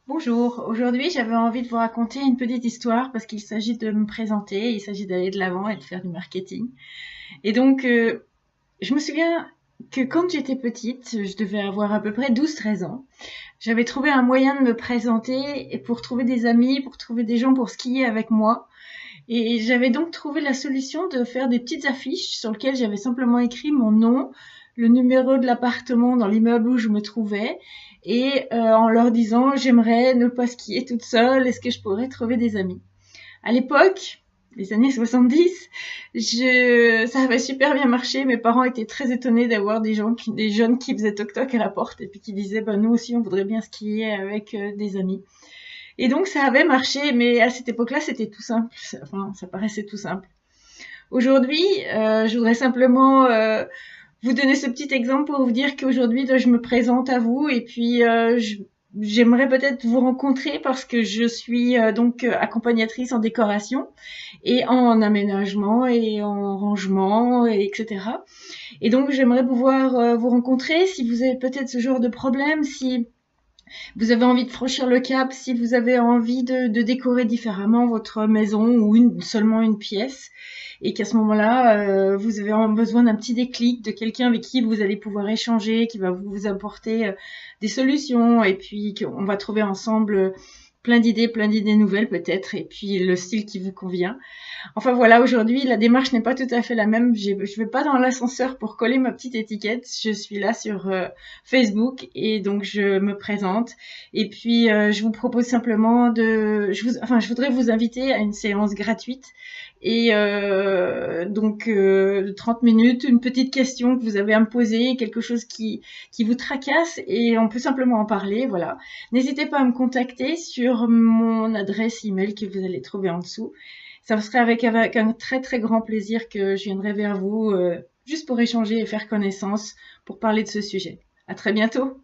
Bonjour, aujourd'hui j'avais envie de vous raconter une petite histoire parce qu'il s'agit de me présenter, il s'agit d'aller de l'avant et de faire du marketing. Et donc je me souviens que quand j'étais petite, je devais avoir à peu près 12-13 ans, j'avais trouvé un moyen de me présenter et pour trouver des amis, pour trouver des gens pour skier avec moi. Et j'avais donc trouvé la solution de faire des petites affiches sur lesquelles j'avais simplement écrit mon nom, le numéro de l'appartement dans l'immeuble où je me trouvais, et en leur disant j'aimerais ne pas skier toute seule, est-ce que je pourrais trouver des amis. À l'époque, les années 70, ça avait super bien marché. Mes parents étaient très étonnés d'avoir des jeunes qui faisaient toc-toc à la porte et puis qui disaient bah, nous aussi on voudrait bien skier avec des amis. Et donc ça avait marché, mais à cette époque-là, c'était tout simple. Enfin, ça paraissait tout simple. Aujourd'hui, je voudrais simplement vous donner ce petit exemple pour vous dire qu'aujourd'hui, je me présente à vous et puis j'aimerais peut-être vous rencontrer parce que je suis donc accompagnatrice en décoration et en aménagement et en rangement, et etc. Et donc j'aimerais pouvoir vous rencontrer si vous avez peut-être ce genre de problème, si vous avez envie de franchir le cap, si vous avez envie de décorer différemment votre maison ou seulement une pièce, et qu'à ce moment-là, vous avez besoin d'un petit déclic, de quelqu'un avec qui vous allez pouvoir échanger, qui va vous apporter des solutions, et puis qu'on va trouver ensemble plein d'idées nouvelles peut-être, et puis le style qui vous convient. Enfin voilà, aujourd'hui, la démarche n'est pas tout à fait la même. Je vais pas dans l'ascenseur pour coller ma petite étiquette. Je suis là sur Facebook et donc je me présente. Et puis je vous propose simplement je voudrais vous inviter à une séance gratuite. Et donc 30 minutes, une petite question que vous avez à me poser, quelque chose qui vous tracasse et on peut simplement en parler. Voilà. N'hésitez pas à me contacter sur mon adresse email que vous allez trouver en dessous. Ça serait avec un très très grand plaisir que je viendrai vers vous juste pour échanger et faire connaissance, pour parler de ce sujet. À très bientôt.